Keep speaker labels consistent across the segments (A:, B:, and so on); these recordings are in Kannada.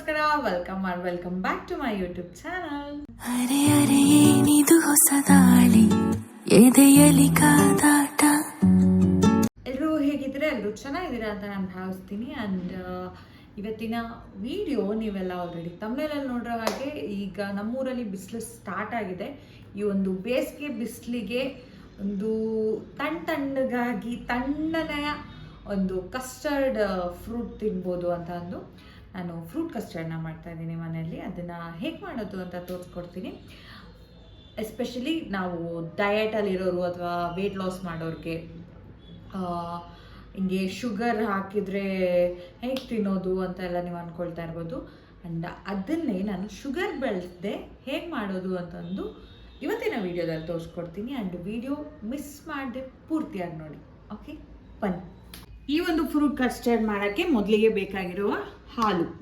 A: ನಮಸ್ಕಾರ, welcome back to my YouTube channel.
B: ಅರೆ ಅರೆ ಏನಿದು ಹೊಸ ದಾಳಿ ಎದೆಯಲಿ ಕಾದಾಟ.
A: ಎಲ್ಲರೂ ಹೇಗಿದ್ರೆ ಎಲ್ಲರೂ ಚೆನ್ನಾಗಿದ್ದೀರಾ ಅಂತ ನಾನು ಭಾವಿಸ್ತೀನಿ. ಆ್ಯಂಡ್ ಇವತ್ತಿನ ವಿಡಿಯೋ ನೀವೆಲ್ಲ ಆಲ್ರೆಡಿ ತಮ್ಮನೇಲಲ್ಲಿ ನೋಡೋ ಹಾಗೆ ಈಗ ನಮ್ಮೂರಲ್ಲಿ ಬಿಸಿಲು ಸ್ಟಾರ್ಟ್ ಆಗಿದೆ. ಈ ಒಂದು ಬೇಸಿಗೆ ಬಿಸಿಲಿಗೆ ಒಂದು ತಣ್ಣಗಾಗಿ ತಣ್ಣನೆಯ ಒಂದು ಕಸ್ಟರ್ಡ್ ಫ್ರೂಟ್ ತಿನ್ಬೋದು ಅಂತ ಅಂದು ನಾನು ಫ್ರೂಟ್ ಕಸ್ಟರ್ಡ್ನ ಮಾಡ್ತಾಯಿದ್ದೀನಿ ಮನೆಯಲ್ಲಿ. ಅದನ್ನು ಹೇಗೆ ಮಾಡೋದು ಅಂತ ತೋರಿಸ್ಕೊಡ್ತೀನಿ. ಎಸ್ಪೆಷಲಿ ನಾವು ಡಯಟಲ್ಲಿರೋರು ಅಥವಾ ವೆಯ್ಟ್ ಲಾಸ್ ಮಾಡೋರಿಗೆ ಹಿಂಗೆ ಶುಗರ್ ಹಾಕಿದರೆ ಹೇಗೆ ತಿನ್ನೋದು ಅಂತೆಲ್ಲ ನೀವು ಅಂದ್ಕೊಳ್ತಾ ಇರ್ಬೋದು. ಆ್ಯಂಡ್ ಅದನ್ನೇ ನಾನು ಶುಗರ್ ಬೆಳೆಸದೆ ಹೇಗೆ ಮಾಡೋದು ಅಂತಂದು ಇವತ್ತಿನ ವೀಡಿಯೋದಲ್ಲಿ ತೋರಿಸ್ಕೊಡ್ತೀನಿ. ಆ್ಯಂಡ್ ವಿಡಿಯೋ ಮಿಸ್ ಮಾಡದೆ ಪೂರ್ತಿಯಾಗಿ ನೋಡಿ. ಓಕೆ, ಬನ್ನಿ. ಈ ಒಂದು ಫ್ರೂಟ್ ಕಸ್ಟರ್ಡ್ ಮಾಡೋಕ್ಕೆ ಮೊದಲಿಗೆ ಬೇಕಾಗಿರುವ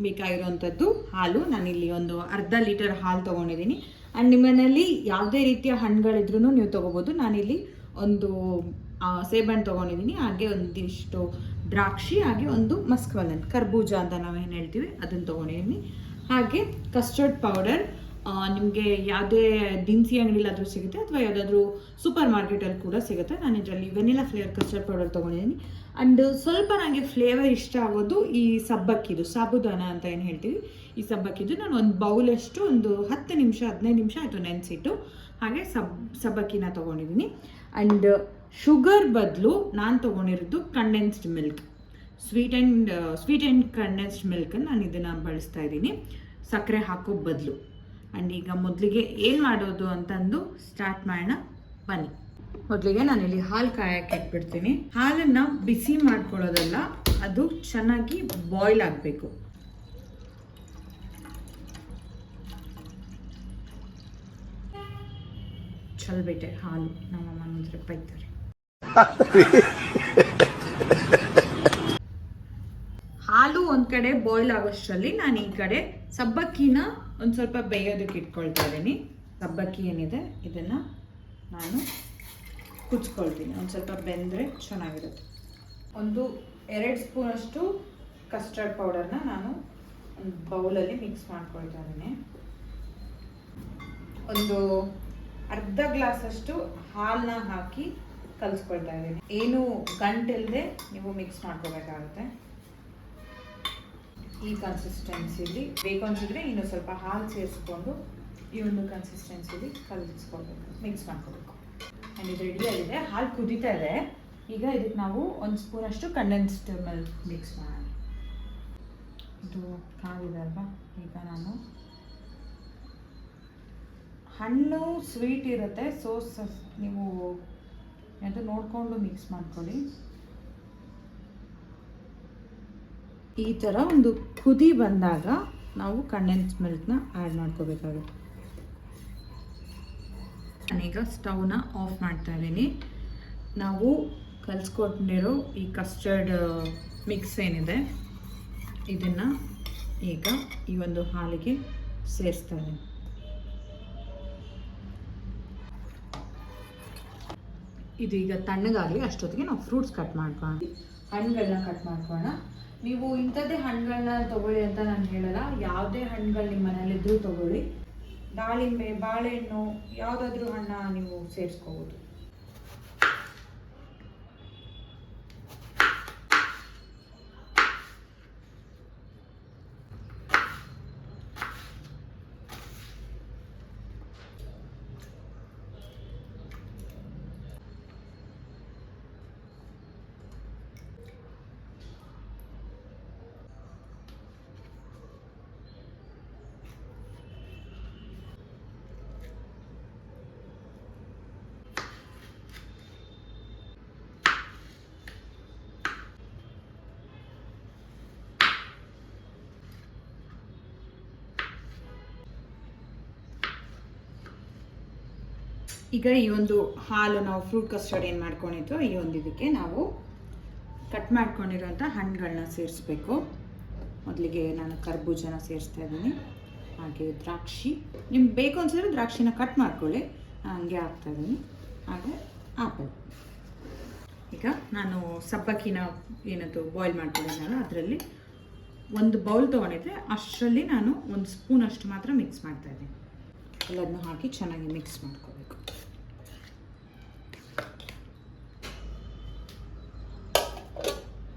A: ಬೇಕಾಗಿರುವಂಥದ್ದು ಹಾಲು. ನಾನಿಲ್ಲಿ ಒಂದು ಅರ್ಧ ಲೀಟರ್ ಹಾಲು ತೊಗೊಂಡಿದ್ದೀನಿ. ಆ್ಯಂಡ್ ನಿಮ್ಮ ಮನೆಯಲ್ಲಿ ಯಾವುದೇ ರೀತಿಯ ಹಣ್ಣುಗಳಿದ್ರೂ ನೀವು ತೊಗೋಬೋದು. ನಾನಿಲ್ಲಿ ಒಂದು ಸೇಬಣ್ಣು ತೊಗೊಂಡಿದ್ದೀನಿ, ಹಾಗೆ ಒಂದಿಷ್ಟು ದ್ರಾಕ್ಷಿ, ಹಾಗೆ ಒಂದು ಮಸ್ಕ್ಮೆಲನ್, ಕರ್ಬೂಜ ಅಂತ ನಾವೇನು ಹೇಳ್ತೀವಿ ಅದನ್ನು ತೊಗೊಂಡಿದ್ದೀನಿ. ಹಾಗೆ ಕಸ್ಟರ್ಡ್ ಪೌಡರ್ ನಿಮಗೆ ಯಾವುದೇ ದಿನಸಿ ಅಂಗಡಿಲಾದರೂ ಸಿಗುತ್ತೆ ಅಥವಾ ಯಾವುದಾದ್ರೂ ಸೂಪರ್ ಮಾರ್ಕೆಟಲ್ಲಿ ಕೂಡ ಸಿಗುತ್ತೆ. ನಾನು ಇದರಲ್ಲಿ ವೆನಿಲಾ ಫ್ಲೇವರ್ ಕಸ್ಟರ್ಡ್ ಪೌಡರ್ ತೊಗೊಂಡಿದ್ದೀನಿ. ಆ್ಯಂಡ್ ಸ್ವಲ್ಪ ನನಗೆ ಫ್ಲೇವರ್ ಇಷ್ಟ ಆಗೋದು ಈ ಸಬ್ಬಕ್ಕಿದು, ಸಾಬುದಾನ ಅಂತ ಏನು ಹೇಳ್ತೀವಿ, ಈ ಸಬ್ಬಕ್ಕಿದು ನಾನು ಒಂದು ಬೌಲಷ್ಟು ಒಂದು 10-15 ನಿಮಿಷ ಆಯಿತು ನೆನೆಸಿಟ್ಟು ಹಾಗೆ ಸಬ್ಬಕ್ಕಿನ ತೊಗೊಂಡಿದ್ದೀನಿ. ಆ್ಯಂಡ್ ಶುಗರ್ ಬದಲು ನಾನು ತೊಗೊಂಡಿರೋದು condensed milk, sweet and condensed ಮಿಲ್ಕನ್ನು ನಾನು ಇದನ್ನು ಬಳಸ್ತಾ ಇದ್ದೀನಿ ಸಕ್ಕರೆ ಹಾಕೋ ಬದಲು. ಆ್ಯಂಡ್ ಈಗ ಮೊದಲಿಗೆ ಏನು ಮಾಡೋದು ಅಂತಂದು ಸ್ಟಾರ್ಟ್ ಮಾಡೋಣ, ಬನ್ನಿ. ಮೊದಲಿಗೆ ನಾನಿಲ್ಲಿ ಹಾಲು ಕಾಯಕ್ಕೆ ಇಟ್ಬಿಡ್ತೀನಿ. ಹಾಲನ್ನು ಬಿಸಿ ಮಾಡ್ಕೊಳ್ಳೋದಲ್ಲ, ಅದು ಚೆನ್ನಾಗಿ ಬಾಯ್ಲ್ ಆಗಬೇಕು. ಚಲ್ಬಿಟ್ಟೆ ಹಾಲು, ನಮ್ಮಮ್ಮ ನೋಡಿದ್ರೆ ಬೈತಾರೆ. ಹಾಲು ಒಂದು ಕಡೆ ಬಾಯ್ಲ್ ಆಗೋಷ್ಟರಲ್ಲಿ ನಾನು ಈ ಕಡೆ ಸಬ್ಬಕ್ಕಿನ ಒಂದು ಸ್ವಲ್ಪ ಬೇಯೋದಕ್ಕೆ ಇಟ್ಕೊಳ್ತಾ ಇದ್ದೀನಿ. ಸಬ್ಬಕ್ಕಿ ಏನಿದೆ ಇದನ್ನು ನಾನು ಕುಚ್ಕೊಳ್ತೀನಿ. ಒಂದು ಸ್ವಲ್ಪ ಬೆಂದರೆ ಚೆನ್ನಾಗಿರುತ್ತೆ. ಒಂದು 2 ಸ್ಪೂನಷ್ಟು ಕಸ್ಟರ್ಡ್ ಪೌಡರ್ನ ನಾನು ಒಂದು ಬೌಲಲ್ಲಿ ಮಿಕ್ಸ್ ಮಾಡ್ಕೊಳ್ತಾ ಇದ್ದೀನಿ. ಒಂದು ಅರ್ಧ ಗ್ಲಾಸಷ್ಟು ಹಾಲನ್ನ ಹಾಕಿ ಕಲಿಸ್ಕೊಳ್ತಾ ಇದ್ದೀನಿ. ಏನು ಗಂಟಿಲ್ಲದೆ ನೀವು ಮಿಕ್ಸ್ ಮಾಡ್ಕೋಬೇಕಾಗುತ್ತೆ. ಈ ಕನ್ಸಿಸ್ಟೆನ್ಸಿಲಿ ಬೇಕು ಅನಿಸಿದ್ರೆ ಇನ್ನೂ ಸ್ವಲ್ಪ ಹಾಲು ಸೇರಿಸ್ಕೊಂಡು ಈ ಒಂದು ಕನ್ಸಿಸ್ಟೆನ್ಸಿಲಿ ಕಲಿಸ್ಕೊಳ್ಬೇಕು, ಮಿಕ್ಸ್ ಮಾಡ್ಕೋಬೇಕು. ಆ್ಯಂಡ್ ಇದು ರೆಡಿಯಾಗಿದೆ, ಹಾಲು ಕುದೀತಾ ಇದೆ. ಈಗ ಇದಕ್ಕೆ ನಾವು 1 ಸ್ಪೂನಷ್ಟು ಕಂಡೆನ್ಸ್ಡ್ ಮಿಲ್ಕ್ ಮಿಕ್ಸ್ ಮಾಡೋಣ. ಇದು ಕಾದಿದೆ ಅಲ್ವಾ, ಈಗ ನಾನು ಹಣ್ಣು ಸ್ವೀಟ್ ಇರುತ್ತೆ, ನೀವು ಅದು ನೋಡಿಕೊಂಡು ಮಿಕ್ಸ್ ಮಾಡ್ಕೊಳ್ಳಿ. ಈ ಥರ ಒಂದು ಕುದಿ ಬಂದಾಗ ನಾವು ಕಂಡೆನ್ಸ್ ಮಿಲ್ಕ್ನ ಆ್ಯಡ್ ಮಾಡ್ಕೋಬೇಕಾಗುತ್ತೆ. ನಾನೀಗ ಸ್ಟವ್ನ ಆಫ್ ಮಾಡ್ತಾ ಇದ್ದೀನಿ. ನಾವು ಕಲಿಸ್ಕೊಂಡಿರೋ ಈ ಕಸ್ಟರ್ಡ್ ಮಿಕ್ಸ್ ಏನಿದೆ ಇದನ್ನು ಈಗ ಈ ಒಂದು ಹಾಲಿಗೆ ಸೇರಿಸ್ತಾ ಇದ್ದೀನಿ. ಇದು ಈಗ ತಣ್ಣಗಾಗಲಿ, ಅಷ್ಟೊತ್ತಿಗೆ ನಾವು ಫ್ರೂಟ್ಸ್ ಕಟ್ ಮಾಡ್ಕೊಳ್ಳೋಣ, ಹಣ್ಣುಗಳನ್ನ ಕಟ್ ಮಾಡ್ಕೊಳ್ಳೋಣ. ನೀವು ಇಂಥದ್ದೇ ಹಣ್ಣುಗಳನ್ನ ತೊಗೊಳ್ಳಿ ಅಂತ ನಾನು ಹೇಳಲ್ಲ, ಯಾವುದೇ ಹಣ್ಣುಗಳು ನಿಮ್ಮ ಮನೇಲಿದ್ದರೂ ತೊಗೊಳ್ಳಿ. ದಾಳಿಂಬೆ, ಬಾಳೆಹಣ್ಣು, ಯಾವುದಾದ್ರೂ ಹಣ್ಣ ನೀವು ಸೇರಿಸ್ಕೋಬೋದು. ಈಗ ಈ ಒಂದು ಹಾಲು ನಾವು ಫ್ರೂಟ್ ಕಸ್ಟರ್ಡ್ ಏನು ಮಾಡ್ಕೊಂಡಿದ್ವೋ ಈ ಒಂದು ಇದಕ್ಕೆ ನಾವು ಕಟ್ ಮಾಡ್ಕೊಂಡಿರೋಂಥ ಹಣ್ಣುಗಳನ್ನ ಸೇರಿಸ್ಬೇಕು. ಮೊದಲಿಗೆ ನಾನು ಕರ್ಬೂಜನ ಸೇರಿಸ್ತಾ ಇದ್ದೀನಿ, ಹಾಗೆ ದ್ರಾಕ್ಷಿ, ನಿಮ್ಗೆ ಬೇಕು ಅನ್ಸಿದ್ರೆ ದ್ರಾಕ್ಷಿನ ಕಟ್ ಮಾಡ್ಕೊಳ್ಳಿ, ಹಂಗೆ ಹಾಕ್ತಾಯಿದ್ದೀನಿ. ಹಾಗೆ ಆಪಲ್. ಈಗ ನಾನು ಸಬ್ಬಕ್ಕಿನ ಏನದು ಬಾಯ್ಲ್ ಮಾಡ್ಕೊಂಡಿದ್ದಾನಲ್ಲ ಅದರಲ್ಲಿ ಒಂದು ಬೌಲ್ ತೊಗೊಂಡಿದ್ರೆ ಅಷ್ಟರಲ್ಲಿ ನಾನು ಒಂದು ಸ್ಪೂನ್ ಅಷ್ಟು ಮಾತ್ರ ಮಿಕ್ಸ್ ಮಾಡ್ತಾಯಿದ್ದೀನಿ. ಎಲ್ಲದನ್ನು ಹಾಕಿ ಚೆನ್ನಾಗಿ ಮಿಕ್ಸ್ ಮಾಡ್ಕೋಬೇಕು.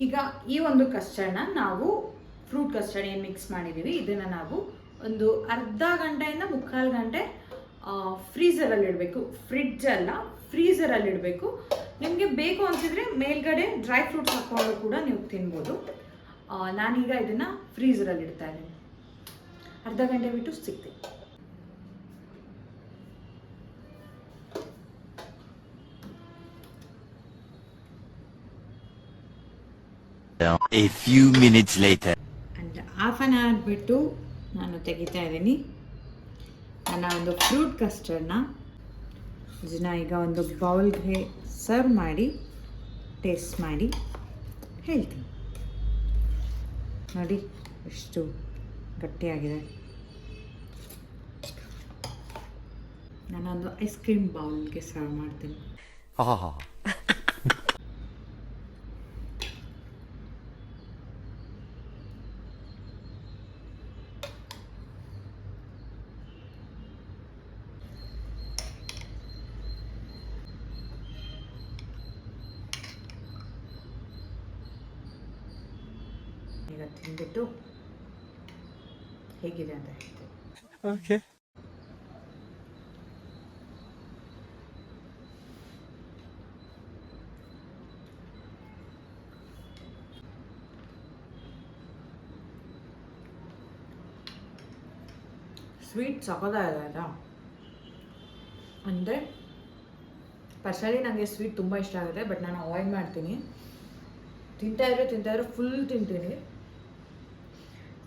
A: ಈಗ ಈ ಒಂದು ಕಸ್ಟರ್ಡ್ನ ನಾವು ಫ್ರೂಟ್ ಕಸ್ಟರ್ಡ್ ಏನು ಮಿಕ್ಸ್ ಮಾಡಿದ್ದೀವಿ ಇದನ್ನು ನಾವು ಒಂದು ಅರ್ಧ ಗಂಟೆಯಿಂದ ಮುಕ್ಕಾಲು ಗಂಟೆ ಫ್ರೀಝರಲ್ಲಿ ಇಡಬೇಕು. ಫ್ರಿಡ್ಜ್ ಅಲ್ಲ, ಫ್ರೀಝರಲ್ಲಿ ಇಡಬೇಕು. ನಿಮಗೆ ಬೇಕು ಅನಿಸಿದರೆ ಮೇಲ್ಗಡೆ ಡ್ರೈ ಫ್ರೂಟ್ಸ್ ಹಾಕ್ಕೊಂಡು ಕೂಡ ನೀವು ತಿನ್ಬೋದು. ನಾನೀಗ ಇದನ್ನು ಫ್ರೀಝರಲ್ಲಿ ಇಡ್ತಾ ಇದ್ದೀನಿ. ಅರ್ಧ ಗಂಟೆ ಬಿಟ್ಟು ಸಿಗ್ತೀನಿ.
C: A few minutes later.
A: And half an hour ಬಿಟ್ಟು ನಾನು ತೆಗಿತಾ ಇದ್ದೀನಿ ನನ್ನ ಒಂದು ಫ್ರೂಟ್ ಕಸ್ಟರ್ಡ್ನ. ಇದನ್ನು ಈಗ ಒಂದು ಬೌಲ್ಗೆ ಸರ್ವ್ ಮಾಡಿ ಟೇಸ್ಟ್ ಮಾಡಿ ಹೇಳ್ತೀನಿ. ನೋಡಿ ಎಷ್ಟು ಗಟ್ಟಿಯಾಗಿದೆ. ನಾನೊಂದು ಐಸ್ ಕ್ರೀಮ್ ಬೌಲ್ಗೆ ಸರ್ವ್ ಮಾಡ್ತೀನಿ. ಈಗ ತಿಂದ್ಬಿಟ್ಟು ಹೇಗಿದೆ ಅಂತ ಹೇಳ್ತೀನಿ.
C: Okay.
A: ಸ್ವೀಟ್ ಸಖತ್ತಾಗಿದೆ ಆಯಿತಾ. ಅಂದರೆ ಪರ್ಸನಲಿ ನನಗೆ ಸ್ವೀಟ್ ತುಂಬ ಇಷ್ಟ ಆಗುತ್ತೆ, ಬಟ್ ನಾನು ಅವಾಯ್ಡ್ ಮಾಡ್ತೀನಿ. ತಿಂತಾಯಿದ್ರೆ ಫುಲ್ ತಿಂತೀನಿ.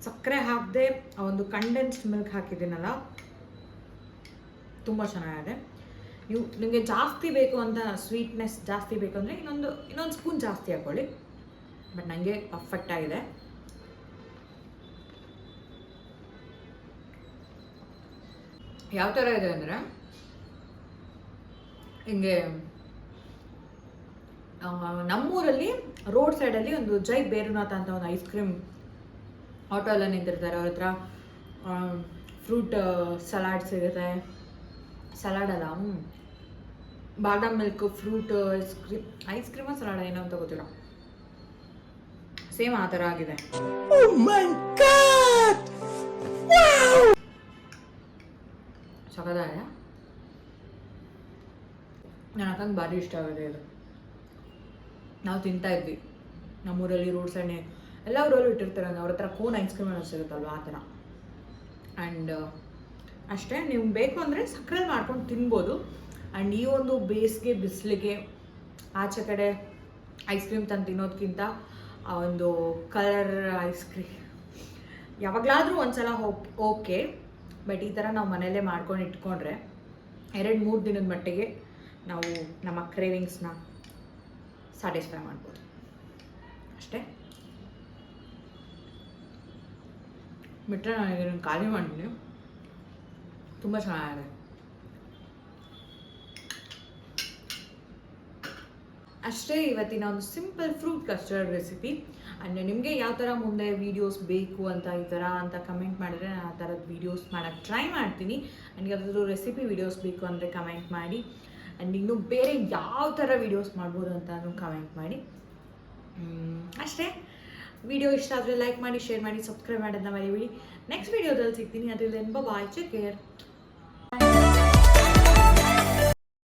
A: ಸಕ್ಕರೆ ಹಾಕದೆ ಆ ಒಂದು ಕಂಡೆನ್ಸ್ಡ್ ಮಿಲ್ಕ್ ಹಾಕಿದ್ದೀನಲ್ಲ, ತುಂಬ ಚೆನ್ನಾಗಿದೆ. ನಿಮಗೆ ಜಾಸ್ತಿ ಬೇಕು ಅಂತ, ಸ್ವೀಟ್ನೆಸ್ ಜಾಸ್ತಿ ಬೇಕು ಅಂದರೆ ಇನ್ನೊಂದು ಸ್ಪೂನ್ ಜಾಸ್ತಿ ಹಾಕ್ಕೊಳ್ಳಿ. ಬಟ್ ನನಗೆ ಪರ್ಫೆಕ್ಟ್ ಆಗಿದೆ. ಯಾವ ಥರ ಇದೆ ಅಂದರೆ ಹಿಂಗೆ ನಮ್ಮೂರಲ್ಲಿ ರೋಡ್ ಸೈಡಲ್ಲಿ ಒಂದು ಜೈ ಬೇರುನಾಥ ಅಂತ ಒಂದು ಐಸ್ ಕ್ರೀಮ್ ಆಟೋ ಎಲ್ಲ ನಿಂತಿರ್ತಾರೆ. ಅವ್ರ ಹತ್ರ ಫ್ರೂಟ್ ಸಲಾಡ್ ಸಿಗುತ್ತೆ. ಸಲಾಡ್ ಅಲ್ಲ, ಬಾದಾಮ್ ಮಿಲ್ಕ್ ಫ್ರೂಟ್ ಐಸ್ ಕ್ರೀಮ ಸಲಾಡ್ ಏನೋ ಅಂತ ಗೊತ್ತಿಲ್ಲ. ಸೇಮ್ ಆ ಥರ ಆಗಿದೆ. ಸಖತ್ತಾಗಿದೆ. ನನ್ನ ಅಕ್ಕಂಗೆ ಭಾರಿ ಇಷ್ಟ ಆಗಿದೆ ಇದು. ನಾವು ತಿಂತಾ ಇದ್ವಿ ನಮ್ಮೂರಲ್ಲಿ ರೋಡ್ ಸೈಡ್ ಎಲ್ಲ ಊರಲ್ಲೂ ಇಟ್ಟಿರ್ತಾರೆ. ಅವ್ರ ಹತ್ರ ಕೋನ್ ಐಸ್ ಕ್ರೀಮ್ ಅನ್ನೋ ಸಿಗುತ್ತಲ್ವ, ಆ ಥರ. ಆ್ಯಂಡ್ ಅಷ್ಟೇ, ನೀವು ಬೇಕು ಅಂದರೆ ಸಕ್ಕರೆ ಮಾಡ್ಕೊಂಡು ತಿನ್ಬೋದು. ಆ್ಯಂಡ್ ಈ ಒಂದು ಬೇಸಿಗೆ ಬಿಸಿಲಿಗೆ ಆಚೆ ಕಡೆ ಐಸ್ ಕ್ರೀಮ್ ತಂದು ತಿನ್ನೋದಕ್ಕಿಂತ ಆ ಒಂದು ಕಲರ್ ಐಸ್ ಕ್ರೀಮ್ ಯಾವಾಗಲಾದರೂ ಒಂದ್ಸಲ ಓಕೆ. ಬಟ್ ಈ ಥರ ನಾವು ಮನೆಯಲ್ಲೇ ಮಾಡ್ಕೊಂಡು ಇಟ್ಕೊಂಡ್ರೆ 2-3 ದಿನದ ಮಟ್ಟಿಗೆ ನಾವು ನಮ್ಮ ಕ್ರೇವಿಂಗ್ಸ್ನ ಸ್ಯಾಟಿಸ್ಫೈ ಮಾಡ್ಬೋದು ಅಷ್ಟೇ. ಬಿಟ್ಟರೆ ನಾನು ಇದನ್ನು ಖಾಲಿ ಮಾಡಿದ್ದೀನಿ. ತುಂಬ ಚೆನ್ನಾಗಿದೆ. ಅಷ್ಟೇ ಇವತ್ತಿನ ಒಂದು simple fruit custard recipe. And ನಿಮಗೆ ಯಾವ ಥರ ಮುಂದೆ ವೀಡಿಯೋಸ್ ಬೇಕು ಅಂತ ಈ ಥರ ಅಂತ ಕಮೆಂಟ್ ಮಾಡಿದ್ರೆ ನಾನು ಆ ಥರದ ವೀಡಿಯೋಸ್ ಮಾಡೋಕ್ಕೆ ಟ್ರೈ ಮಾಡ್ತೀನಿ. ಆ್ಯಂಡ್ ಯಾವುದಾದ್ರೂ ರೆಸಿಪಿ ವೀಡಿಯೋಸ್ ಬೇಕು ಅಂದರೆ ಕಮೆಂಟ್ ಮಾಡಿ. ಆ್ಯಂಡ್ ಇನ್ನೂ ಬೇರೆ ಯಾವ ಥರ ವೀಡಿಯೋಸ್ ಮಾಡ್ಬೋದು ಅಂತ ಕಮೆಂಟ್ ಮಾಡಿ. ಅಷ್ಟೇ. ವಿಡಿಯೋ ಇಷ್ಟ ಆದರೆ ಲೈಕ್ ಮಾಡಿ, ಶೇರ್ ಮಾಡಿ, ಸಬ್ಸ್ಕ್ರೈಬ್ ಮಾಡೋದನ್ನ ಮರಿಬೇಡಿ. ನೆಕ್ಸ್ಟ್ ವೀಡಿಯೋದಲ್ಲಿ ಸಿಗ್ತೀನಿ. ಅದರಿಂದ ಬಾಯ್, ಟೇಕ್ ಕೇರ್.